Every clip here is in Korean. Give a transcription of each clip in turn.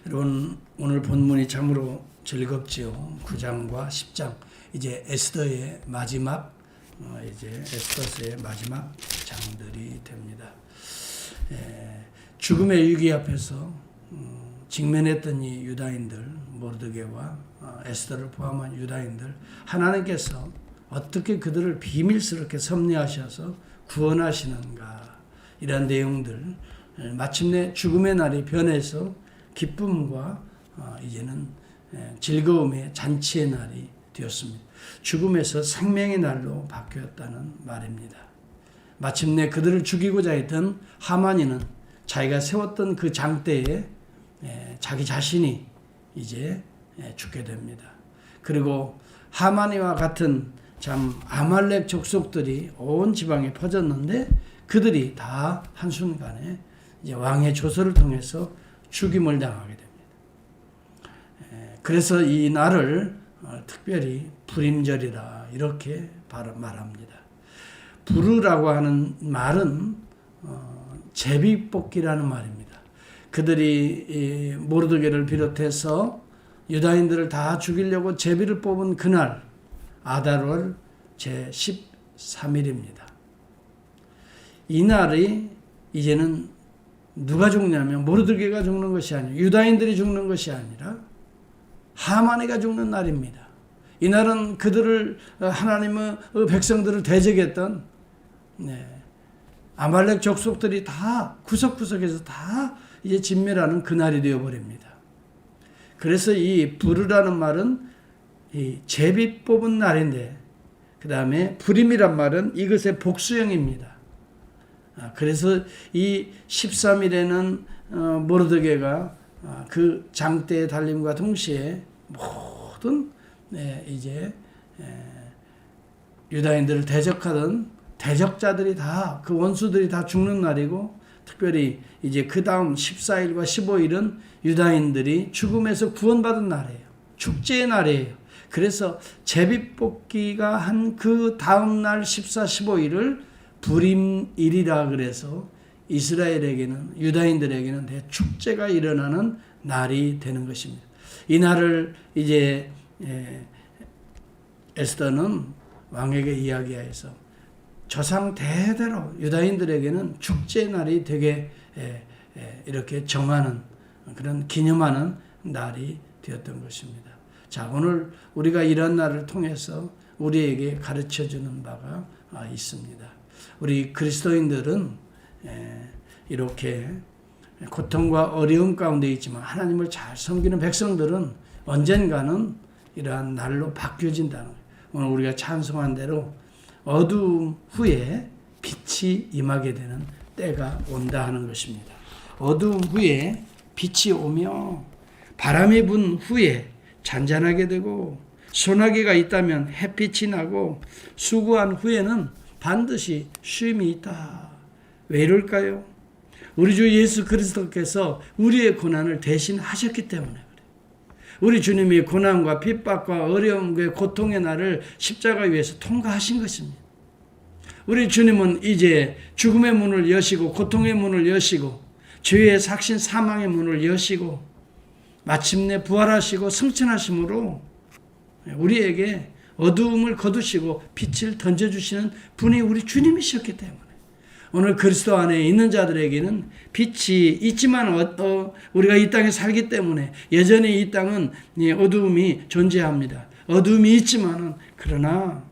여러분, 오늘 본문이 참으로 즐겁지요. 9장과 10장, 이제 에스더의 마지막, 이제 에스더서의 마지막 장들이 됩니다. 죽음의 위기 앞에서 직면했던 이 유다인들, 모르드게와 에스더를 포함한 유다인들, 하나님께서 어떻게 그들을 비밀스럽게 섭리하셔서 구원하시는가, 이런 내용들, 마침내 죽음의 날이 변해서 기쁨과 이제는 즐거움의 잔치의 날이 되었습니다. 죽음에서 생명의 날로 바뀌었다는 말입니다. 마침내 그들을 죽이고자 했던 하만이는 자기가 세웠던 그 장대에 자기 자신이 이제 죽게 됩니다. 그리고 하만이와 같은 참 아말렉 족속들이 온 지방에 퍼졌는데 그들이 다 한순간에 이제 왕의 조서를 통해서 죽임을 당하게 됩니다. 그래서 이 날을 특별히 불임절이라 이렇게 말합니다. 부르라고 하는 말은 제비뽑기라는 말입니다. 그들이 모르드게를 비롯해서 유다인들을 다 죽이려고 제비를 뽑은 그날 아달월 제13일입니다. 이 날이 이제는 누가 죽냐면 모르드게가 죽는 것이 아니라 유다인들이 죽는 것이 아니라 하만이가 죽는 날입니다. 이 날은 그들을 하나님의 백성들을 대적했던 아말렉 족속들이 다 구석구석에서 다 이제 진멸하는 그날이 되어버립니다. 그래서 이 부르라는 말은 이 제비 뽑은 날인데 그 다음에 불임이란 말은 이것의 복수형입니다. 그래서 이 13일에는 모르드게가 그 장대의 달림과 동시에 모든 이제 유다인들을 대적하던 대적자들이 다 그 원수들이 다 죽는 날이고 특별히 이제 그 다음 14일과 15일은 유다인들이 죽음에서 구원받은 날이에요. 축제의 날이에요. 그래서 제비뽑기가 한 그 다음 날 14, 15일을 불임일이라 그래서 이스라엘에게는 유다인들에게는 대축제가 일어나는 날이 되는 것입니다. 이 날을 이제 에스더는 왕에게 이야기하여서 조상 대대로 유다인들에게는 축제 날이 되게 이렇게 정하는 그런 기념하는 날이 되었던 것입니다. 자, 오늘 우리가 이런 날을 통해서 우리에게 가르쳐 주는 바가 있습니다. 우리 그리스도인들은 이렇게 고통과 어려움 가운데 있지만 하나님을 잘 섬기는 백성들은 언젠가는 이러한 날로 바뀌어진다는 거예요. 오늘 우리가 찬송한 대로 어두움 후에 빛이 임하게 되는 때가 온다 하는 것입니다. 어두움 후에 빛이 오며 바람이 분 후에 잔잔하게 되고 소나기가 있다면 햇빛이 나고 수고한 후에는 반드시 쉼이 있다. 왜 이럴까요? 우리 주 예수 그리스도께서 우리의 고난을 대신하셨기 때문에 그래요. 우리 주님이 고난과 핍박과 어려움과 고통의 날을 십자가 위에서 통과하신 것입니다. 우리 주님은 이제 죽음의 문을 여시고 고통의 문을 여시고 죄의 삭신 사망의 문을 여시고 마침내 부활하시고 승천하심으로 우리에게 어두움을 거두시고 빛을 던져주시는 분이 우리 주님이셨기 때문에 오늘 그리스도 안에 있는 자들에게는 빛이 있지만 우리가 이 땅에 살기 때문에 여전히 이 땅은 어두움이 존재합니다. 어두움이 있지만은 그러나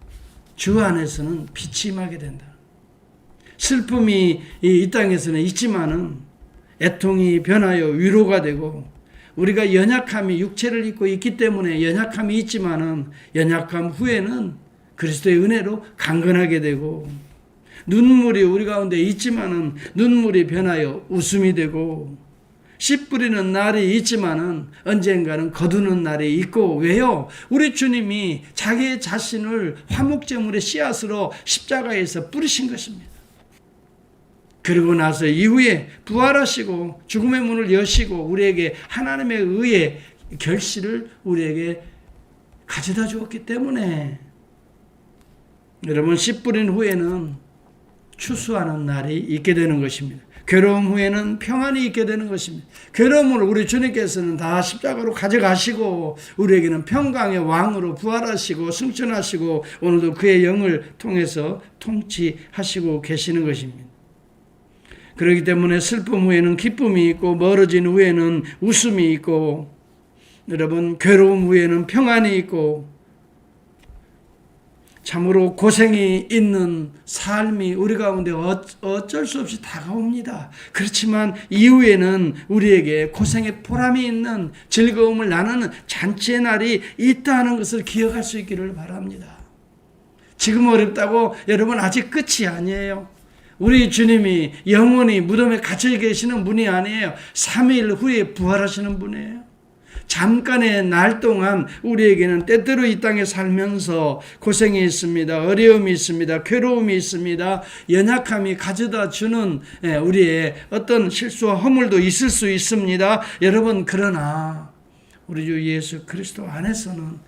주 안에서는 빛이 임하게 된다. 슬픔이 이 땅에서는 있지만은 애통이 변하여 위로가 되고 우리가 연약함이 육체를 입고 있기 때문에 연약함이 있지만은 연약함 후에는 그리스도의 은혜로 강건하게 되고 눈물이 우리 가운데 있지만은 눈물이 변하여 웃음이 되고 씨 뿌리는 날이 있지만은 언젠가는 거두는 날이 있고 왜요? 우리 주님이 자기 자신을 화목제물의 씨앗으로 십자가에서 뿌리신 것입니다. 그리고 나서 이후에 부활하시고 죽음의 문을 여시고 우리에게 하나님의 의의 결실을 우리에게 가져다 주었기 때문에 여러분 씨 뿌린 후에는 추수하는 날이 있게 되는 것입니다. 괴로움 후에는 평안이 있게 되는 것입니다. 괴로움을 우리 주님께서는 다 십자가로 가져가시고 우리에게는 평강의 왕으로 부활하시고 승천하시고 오늘도 그의 영을 통해서 통치하시고 계시는 것입니다. 그렇기 때문에 슬픔 후에는 기쁨이 있고 멀어진 후에는 웃음이 있고 여러분 괴로움 후에는 평안이 있고 참으로 고생이 있는 삶이 우리 가운데 어쩔 수 없이 다가옵니다. 그렇지만 이후에는 우리에게 고생의 보람이 있는 즐거움을 나누는 잔치의 날이 있다는 것을 기억할 수 있기를 바랍니다. 지금 어렵다고 여러분 아직 끝이 아니에요. 우리 주님이 영원히 무덤에 갇혀 계시는 분이 아니에요. 3일 후에 부활하시는 분이에요. 잠깐의 날 동안 우리에게는 때때로 이 땅에 살면서 고생이 있습니다. 어려움이 있습니다. 괴로움이 있습니다. 연약함이 가져다 주는 우리의 어떤 실수와 허물도 있을 수 있습니다. 여러분 그러나 우리 주 예수 그리스도 안에서는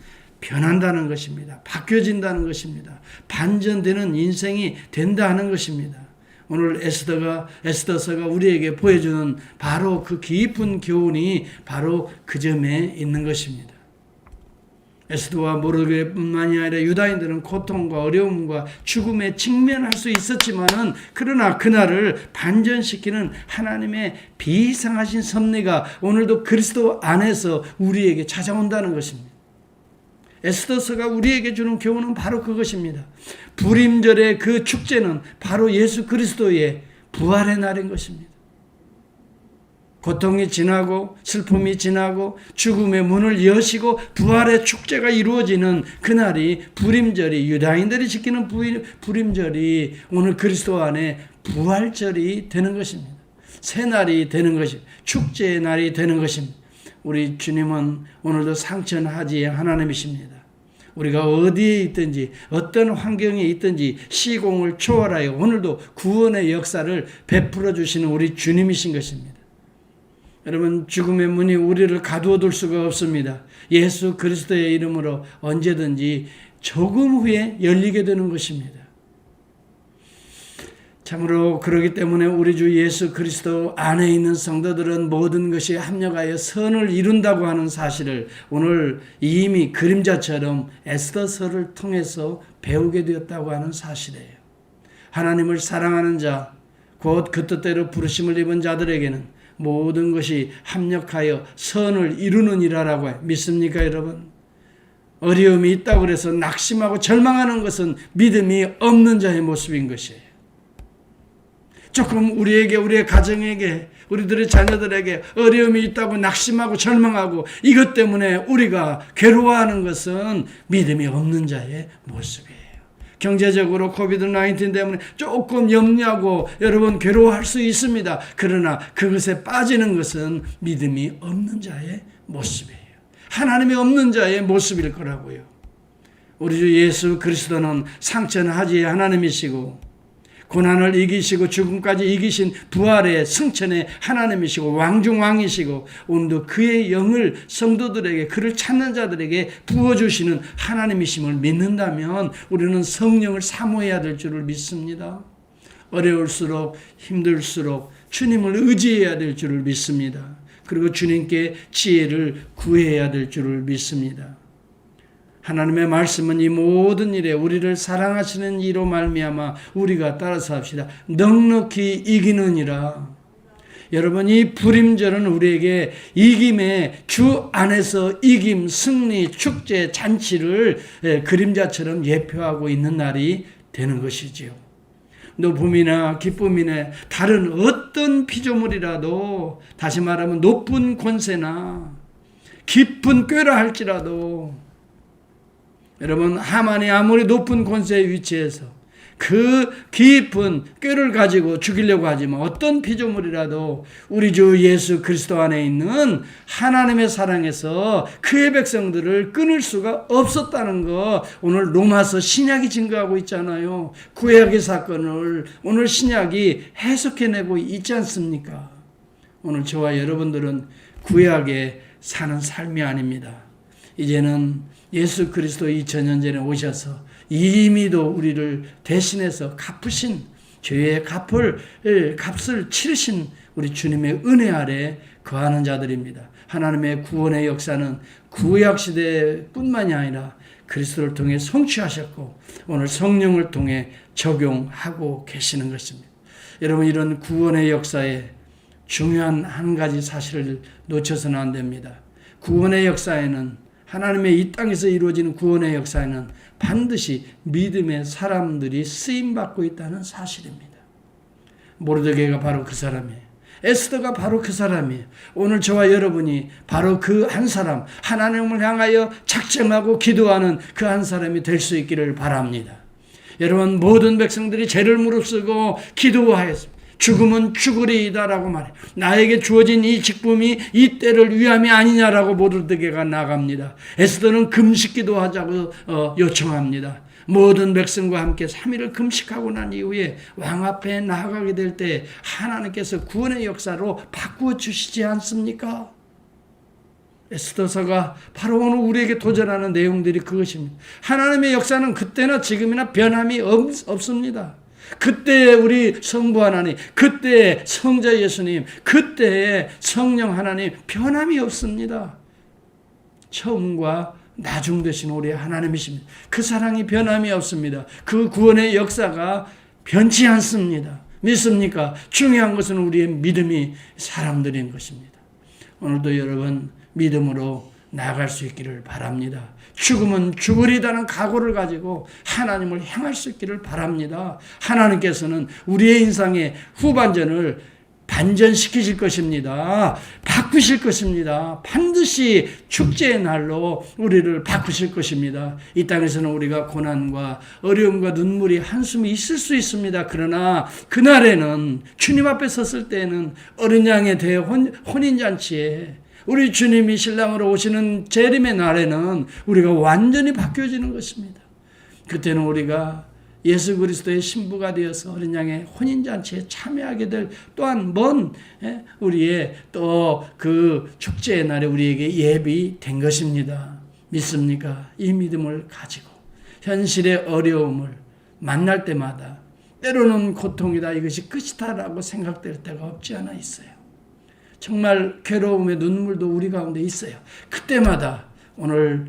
변한다는 것입니다. 바뀌어진다는 것입니다. 반전되는 인생이 된다는 것입니다. 오늘 에스더서가 우리에게 보여주는 바로 그 깊은 교훈이 바로 그 점에 있는 것입니다. 에스더와 모르드게뿐만이 아니라 유다인들은 고통과 어려움과 죽음에 직면할 수 있었지만은 그러나 그날을 반전시키는 하나님의 비상하신 섭리가 오늘도 그리스도 안에서 우리에게 찾아온다는 것입니다. 에스더서가 우리에게 주는 교훈은 바로 그것입니다. 불임절의 그 축제는 바로 예수 그리스도의 부활의 날인 것입니다. 고통이 지나고 슬픔이 지나고 죽음의 문을 여시고 부활의 축제가 이루어지는 그날이 불임절이 유다인들이 지키는 불임절이 오늘 그리스도 안에 부활절이 되는 것입니다. 새날이 되는 것입니다. 축제의 날이 되는 것입니다. 우리 주님은 오늘도 상천하지 하나님이십니다. 우리가 어디에 있든지 어떤 환경에 있든지 시공을 초월하여 오늘도 구원의 역사를 베풀어 주시는 우리 주님이신 것입니다. 여러분 죽음의 문이 우리를 가두어둘 수가 없습니다. 예수 그리스도의 이름으로 언제든지 조금 후에 열리게 되는 것입니다. 참으로 그러기 때문에 우리 주 예수 그리스도 안에 있는 성도들은 모든 것이 합력하여 선을 이룬다고 하는 사실을 오늘 이미 그림자처럼 에스더서를 통해서 배우게 되었다고 하는 사실이에요. 하나님을 사랑하는 자, 곧 그 뜻대로 부르심을 입은 자들에게는 모든 것이 합력하여 선을 이루느니라라고 믿습니까 여러분? 어려움이 있다고 해서 낙심하고 절망하는 것은 믿음이 없는 자의 모습인 것이에요. 조금 우리에게, 우리의 가정에게, 우리들의 자녀들에게 어려움이 있다고 낙심하고 절망하고 이것 때문에 우리가 괴로워하는 것은 믿음이 없는 자의 모습이에요. 경제적으로 코비드-19 때문에 조금 염려하고 여러분 괴로워할 수 있습니다. 그러나 그것에 빠지는 것은 믿음이 없는 자의 모습이에요. 하나님이 없는 자의 모습일 거라고요. 우리 주 예수 그리스도는 상천하지의 하나님이시고 고난을 이기시고 죽음까지 이기신 부활의 승천의 하나님이시고 왕중왕이시고 오늘도 그의 영을 성도들에게 그를 찾는 자들에게 부어주시는 하나님이심을 믿는다면 우리는 성령을 사모해야 될 줄을 믿습니다. 어려울수록 힘들수록 주님을 의지해야 될 줄을 믿습니다. 그리고 주님께 지혜를 구해야 될 줄을 믿습니다. 하나님의 말씀은 이 모든 일에 우리를 사랑하시는 이로 말미암아 우리가 따라서 합시다. 넉넉히 이기느니라. 여러분 이 불임절은 우리에게 이김의 주 안에서 이김, 승리, 축제, 잔치를 그림자처럼 예표하고 있는 날이 되는 것이지요. 높음이나 기쁨이나 다른 어떤 피조물이라도 다시 말하면 높은 권세나 깊은 꾀라 할지라도 여러분 하만이 아무리 높은 권세의 위치에서 그 깊은 꾀를 가지고 죽이려고 하지만 어떤 피조물이라도 우리 주 예수 그리스도 안에 있는 하나님의 사랑에서 그의 백성들을 끊을 수가 없었다는 거 오늘 로마서 신약이 증거하고 있잖아요. 구약의 사건을 오늘 신약이 해석해내고 있지 않습니까? 오늘 저와 여러분들은 구약에 사는 삶이 아닙니다. 이제는 예수 그리스도 2000년 전에 오셔서 이미도 우리를 대신해서 갚으신 죄의 값을 치르신 우리 주님의 은혜 아래 거하는 자들입니다. 하나님의 구원의 역사는 구약 시대뿐만이 아니라 그리스도를 통해 성취하셨고 오늘 성령을 통해 적용하고 계시는 것입니다. 여러분, 이런 구원의 역사에 중요한 한 가지 사실을 놓쳐서는 안 됩니다. 구원의 역사에는, 하나님의 이 땅에서 이루어지는 구원의 역사에는 반드시 믿음의 사람들이 쓰임받고 있다는 사실입니다. 모르드게가 바로 그 사람이에요. 에스더가 바로 그 사람이에요. 오늘 저와 여러분이 바로 그 한 사람, 하나님을 향하여 작정하고 기도하는 그 한 사람이 될 수 있기를 바랍니다. 여러분, 모든 백성들이 죄를 무릅쓰고 기도하였습니다. 죽음은 죽으리이다라고 말해. 나에게 주어진 이 직분이 이 때를 위함이 아니냐라고 모르드게가 나갑니다. 에스더는 금식기도 하자고 요청합니다. 모든 백성과 함께 3일을 금식하고 난 이후에 왕 앞에 나아가게 될 때 하나님께서 구원의 역사로 바꾸어 주시지 않습니까? 에스더서가 바로 오늘 우리에게 도전하는 내용들이 그것입니다. 하나님의 역사는 그때나 지금이나 변함이 없습니다. 그때의 우리 성부 하나님, 그때의 성자 예수님, 그때의 성령 하나님 변함이 없습니다. 처음과 나중 되신 우리 하나님이십니다. 그 사랑이 변함이 없습니다. 그 구원의 역사가 변치 않습니다. 믿습니까? 중요한 것은 우리의 믿음이 사람들인 것입니다. 오늘도 여러분 믿음으로 나아갈 수 있기를 바랍니다. 죽음은 죽으리다는 각오를 가지고 하나님을 향할 수 있기를 바랍니다. 하나님께서는 우리의 인생의 후반전을 반전시키실 것입니다. 바꾸실 것입니다. 반드시 축제의 날로 우리를 바꾸실 것입니다. 이 땅에서는 우리가 고난과 어려움과 눈물이 한숨이 있을 수 있습니다. 그러나 그날에는 주님 앞에 섰을 때에는 어린 양에 대해 혼인잔치에 우리 주님이 신랑으로 오시는 재림의 날에는 우리가 완전히 바뀌어지는 것입니다. 그때는 우리가 예수 그리스도의 신부가 되어서 어린 양의 혼인잔치에 참여하게 될 또한 먼 우리의 또 그 축제의 날에 우리에게 예비된 것입니다. 믿습니까? 이 믿음을 가지고 현실의 어려움을 만날 때마다 때로는 고통이다, 이것이 끝이다라고 생각될 때가 없지 않아 있어요. 정말 괴로움의 눈물도 우리 가운데 있어요. 그때마다 오늘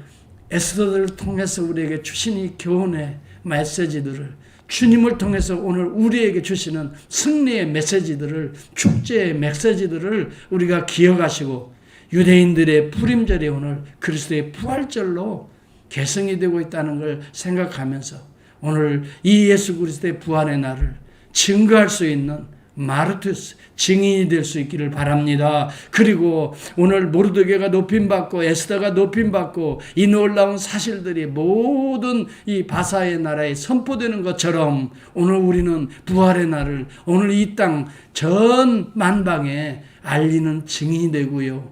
에스더를 통해서 우리에게 주신 이 교훈의 메시지들을, 주님을 통해서 오늘 우리에게 주시는 승리의 메시지들을, 축제의 메시지들을 우리가 기억하시고 유대인들의 푸림절이 오늘 그리스도의 부활절로 개성이 되고 있다는 걸 생각하면서 오늘 이 예수 그리스도의 부활의 날을 증거할 수 있는 마르투스, 증인이 될 수 있기를 바랍니다. 그리고 오늘 모르드게가 높임받고 에스더가 높임받고 이 놀라운 사실들이 모든 이 바사의 나라에 선포되는 것처럼 오늘 우리는 부활의 날을 오늘 이 땅 전 만방에 알리는 증인이 되고요.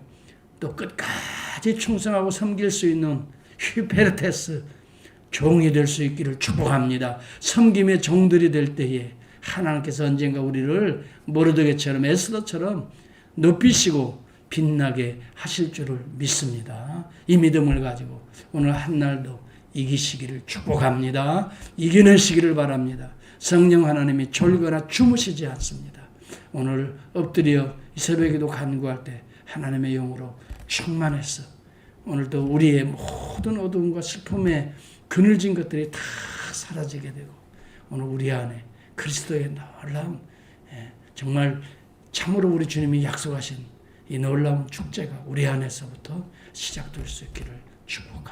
또 끝까지 충성하고 섬길 수 있는 휴페르테스 종이 될 수 있기를 축복합니다. 섬김의 종들이 될 때에 하나님께서 언젠가 우리를 모르드게처럼 에스더처럼 높이시고 빛나게 하실 줄을 믿습니다. 이 믿음을 가지고 오늘 한날도 이기시기를 축복합니다. 이겨내시기를 바랍니다. 성령 하나님이 졸거나 주무시지 않습니다. 오늘 엎드려 이 새벽에도 간구할 때 하나님의 영으로 충만해서 오늘도 우리의 모든 어두움과 슬픔에 그늘진 것들이 다 사라지게 되고 오늘 우리 안에 그리스도의 놀라운, 정말 참으로 우리 주님이 약속하신 이 놀라운 축제가 우리 안에서부터 시작될 수 있기를 축복합니다.